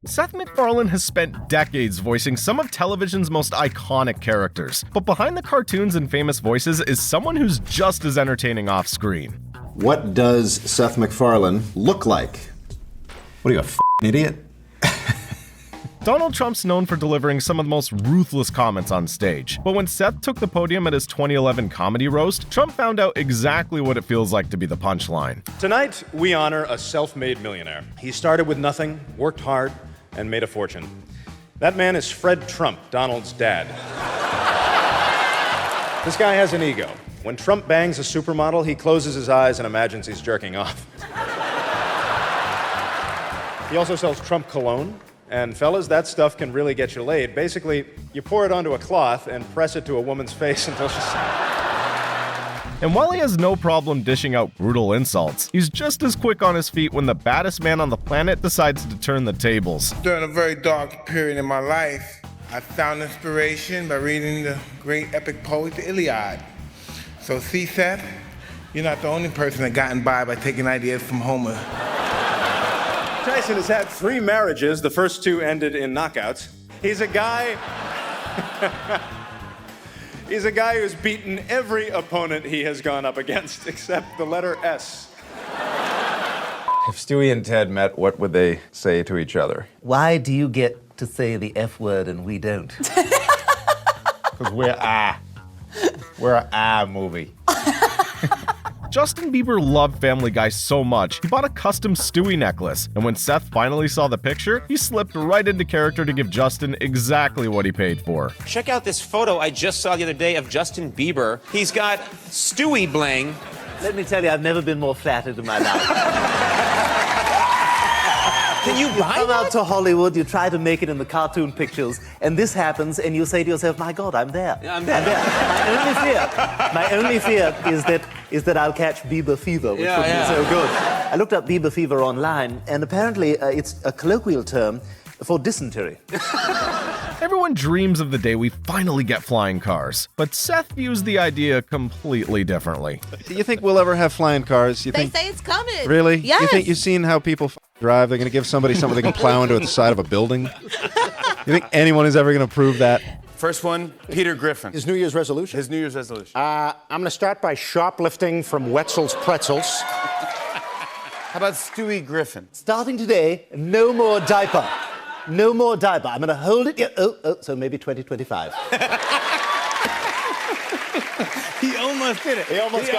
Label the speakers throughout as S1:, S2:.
S1: Seth MacFarlane has spent decades voicing some of television's most iconic characters, but behind the cartoons and famous voices is someone who's just as entertaining off-screen.
S2: What does Seth MacFarlane look like? What are you, a f***ing idiot?
S1: Donald Trump's known for delivering some of the most ruthless comments on stage, but when Seth took the podium at his 2011 comedy roast, Trump found out exactly what it feels like to be the punchline.
S3: Tonight, we honor a self-made millionaire. He started with nothing, worked hard, and made a fortune. That man is Fred Trump, Donald's dad. This guy has an ego. When Trump bangs a supermodel, he closes his eyes and imagines he's jerking off. He also sells Trump cologne. And fellas, that stuff can really get you laid. Basically, you pour it onto a cloth and press it to a woman's face until she's...
S1: And while he has no problem dishing out brutal insults, he's just as quick on his feet when the baddest man on the planet decides to turn the tables.
S4: During a very dark period in my life, I found inspiration by reading the great epic poet, the Iliad. So see, Seth, you're not the only person that gotten by taking ideas from Homer.
S3: Tyson has had 3 marriages. The first 2 ended in knockouts. He's a guy who's beaten every opponent he has gone up against, except the letter S.
S5: If Stewie and Ted met, what would they say to each other?
S6: Why do you get to say the F word and we don't?
S5: Because we're a movie.
S1: Justin Bieber loved Family Guy so much, he bought a custom Stewie necklace, and when Seth finally saw the picture, he slipped right into character to give Justin exactly what he paid for.
S7: Check out this photo I just saw the other day of Justin Bieber. He's got Stewie bling.
S6: Let me tell you, I've never been more flattered in my life.
S7: Can you buy
S6: come
S7: that?
S6: out to Hollywood, you try to make it in the cartoon pictures, and this happens, and you say to yourself, my God, I'm there.
S7: Yeah, I'm there.
S6: My only fear is that I'll catch Bieber fever, which would be so good. I looked up Bieber fever online, and apparently it's a colloquial term for dysentery.
S1: Everyone dreams of the day we finally get flying cars, but Seth views the idea completely differently.
S2: Do you think we'll ever have flying cars?
S8: They say it's coming.
S2: Really?
S8: Yes.
S2: You think you've seen how people drive? They're going to give somebody something they can plow into the side of a building? You think anyone is ever going to prove that?
S9: First one, Peter Griffin.
S10: His New Year's resolution?
S9: His New Year's resolution.
S10: I'm going to start by shoplifting from Wetzel's Pretzels.
S9: How about Stewie Griffin?
S6: Starting today, no more diaper. No more diaper. I'm going to hold it. So maybe 2025.
S9: He almost did it. He almost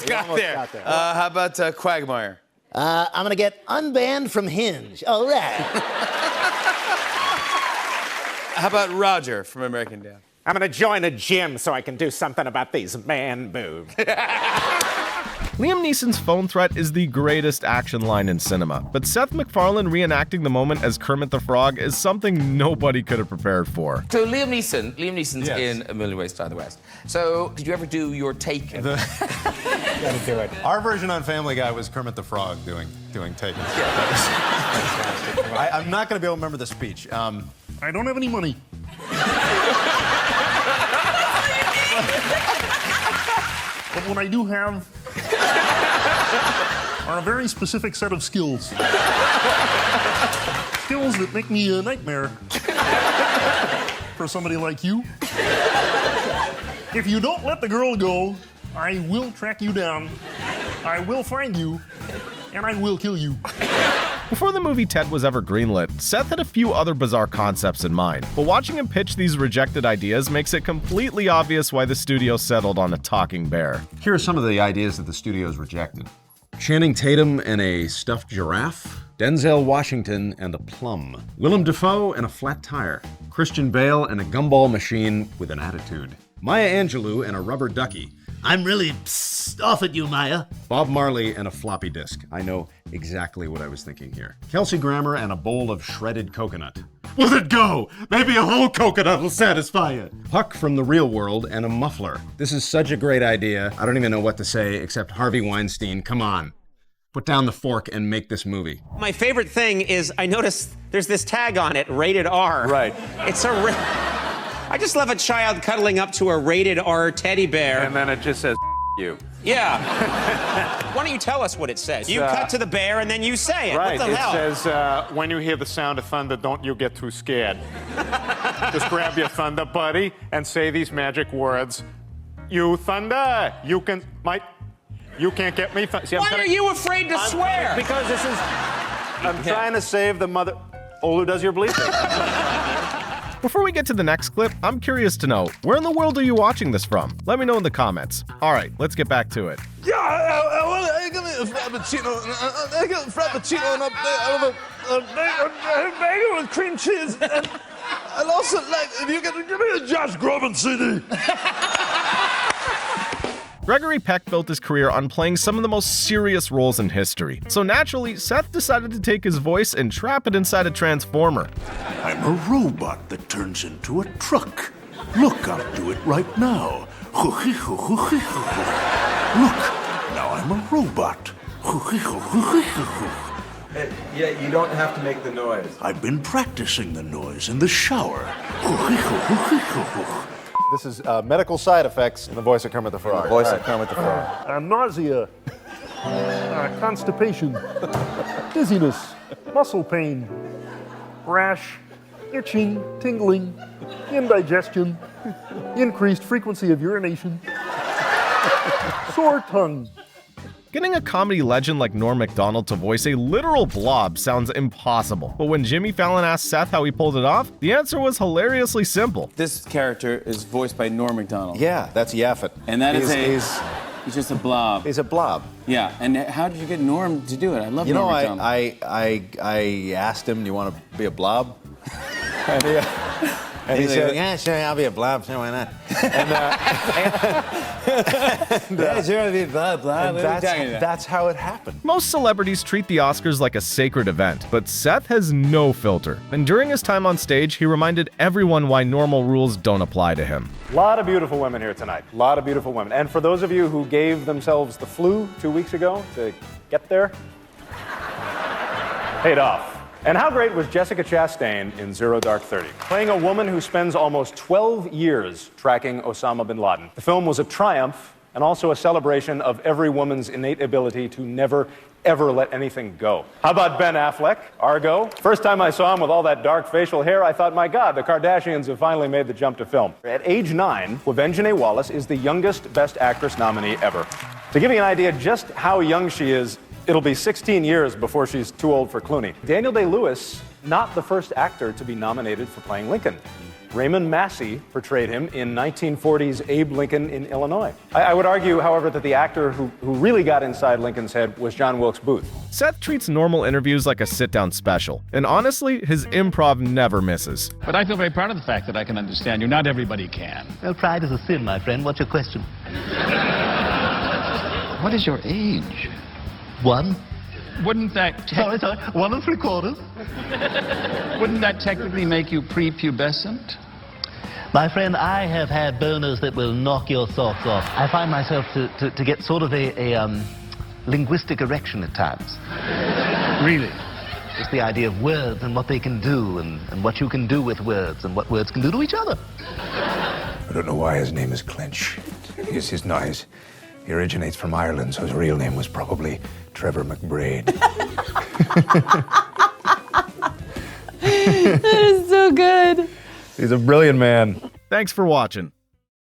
S9: got there. How about Quagmire?
S6: I'm going to get unbanned from Hinge. All right.
S9: How about Roger from American Dad?
S10: I'm going to join a gym so I can do something about these man boobs.
S1: Liam Neeson's phone threat is the greatest action line in cinema, but Seth MacFarlane reenacting the moment as Kermit the Frog is something nobody could have prepared for.
S11: So Liam Neeson's in A Million Ways to Die in the West. So did you ever do your Taken?
S10: Gotta do it.
S2: Our version on Family Guy was Kermit the Frog doing Taken. I'm not going to be able to remember the speech.
S12: I don't have any money. But what I do have are a very specific set of skills. Skills that make me a nightmare for somebody like you. If you don't let the girl go, I will track you down, I will find you, and I will kill you.
S1: Before the movie Ted was ever greenlit, Seth had a few other bizarre concepts in mind, but watching him pitch these rejected ideas makes it completely obvious why the studio settled on a talking bear.
S2: Here are some of the ideas that the studios rejected. Channing Tatum and a stuffed giraffe. Denzel Washington and a plum. Willem Dafoe and a flat tire. Christian Bale and a gumball machine with an attitude. Maya Angelou and a rubber ducky.
S6: I'm really pissed off at you, Maya.
S2: Bob Marley and a floppy disk. I know exactly what I was thinking here. Kelsey Grammer and a bowl of shredded coconut. Let it go! Maybe a whole coconut will satisfy you. Puck from the real world and a muffler. This is such a great idea. I don't even know what to say except Harvey Weinstein, come on. Put down the fork and make this movie.
S7: My favorite thing is I noticed there's this tag on it, rated R.
S9: Right.
S7: It's I just love a child cuddling up to a rated R teddy bear.
S9: And then it just says you.
S7: Yeah. Why don't you tell us what it says? You cut to the bear and then you say it.
S10: Right,
S7: What the hell?
S10: it says, when you hear the sound of thunder, don't you get too scared. Just grab your thunder buddy and say these magic words. You thunder, you can't get me.
S7: Why are you afraid to swear?
S6: Because this is... I'm trying to save the mother... Olu does your bleeping.
S1: Before we get to the next clip, I'm curious to know, where in the world are you watching this from? Let me know in the comments. All right, let's get back to it.
S9: Yeah, I give me a frappuccino. I get a frappuccino and a bagel with cream cheese. And I'd also like, if you could give me a Josh Groban CD.
S1: Gregory Peck built his career on playing some of the most serious roles in history. So naturally, Seth decided to take his voice and trap it inside a transformer.
S8: I'm a robot that turns into a truck. Look, I'll do it right now. Look, now I'm a robot.
S5: Yeah, you don't have to make the noise.
S8: I've been practicing the noise in the shower.
S2: This is medical side effects in the voice of Kermit the Frog.
S5: Voice of Kermit the Frog.
S12: Nausea, constipation, dizziness, muscle pain, rash, itching, tingling, indigestion, increased frequency of urination, sore tongue.
S1: Getting a comedy legend like Norm Macdonald to voice a literal blob sounds impossible. But when Jimmy Fallon asked Seth how he pulled it off, the answer was hilariously simple.
S13: This character is voiced by Norm Macdonald.
S2: Yeah, that's Yaphet.
S13: And that is he's just a blob.
S2: He's a blob.
S13: Yeah, and how did you get Norm to do it? I love
S2: Norm
S13: Macdonald.
S2: I asked him, do you want to be a blob? And he said, yeah, sure, I'll be a blob, sure, why not?
S13: Yeah, sure, I'll be a blob.
S2: That's how it happened.
S1: Most celebrities treat the Oscars like a sacred event, but Seth has no filter. And during his time on stage, he reminded everyone why normal rules don't apply to him.
S3: A lot of beautiful women here tonight. A lot of beautiful women. And for those of you who gave themselves the flu 2 weeks ago to get there, paid off. And how great was Jessica Chastain in Zero Dark 30, playing a woman who spends almost 12 years tracking Osama bin Laden. The film was a triumph and also a celebration of every woman's innate ability to never, ever let anything go. How about Ben Affleck, Argo? First time I saw him with all that dark facial hair, I thought, my God, the Kardashians have finally made the jump to film. At age 9, Quvenzhané Wallis is the youngest Best Actress nominee ever. To give you an idea just how young she is, it'll be 16 years before she's too old for Clooney. Daniel Day-Lewis, not the first actor to be nominated for playing Lincoln. Raymond Massey portrayed him in 1940's Abe Lincoln in Illinois. I would argue, however, that the actor who really got inside Lincoln's head was John Wilkes Booth.
S1: Seth treats normal interviews like a sit-down special, and honestly, his improv never misses.
S14: But I feel very proud of the fact that I can understand you. Not everybody can.
S15: Well, pride is a sin, my friend. What's your question?
S14: What is your age?
S15: 1.
S14: Wouldn't that...
S15: Sorry, 1 3/4.
S14: Wouldn't that technically make you prepubescent?
S15: My friend, I have had boners that will knock your socks off. I find myself to get sort of a linguistic erection at times.
S14: Really?
S15: It's the idea of words and what they can do and what you can do with words and what words can do to each other.
S16: I don't know why his name is Clinch. He's not his... He originates from Ireland, so his real name was probably Trevor McBraid.
S17: That is so good.
S2: He's a brilliant man.
S1: Thanks for watching.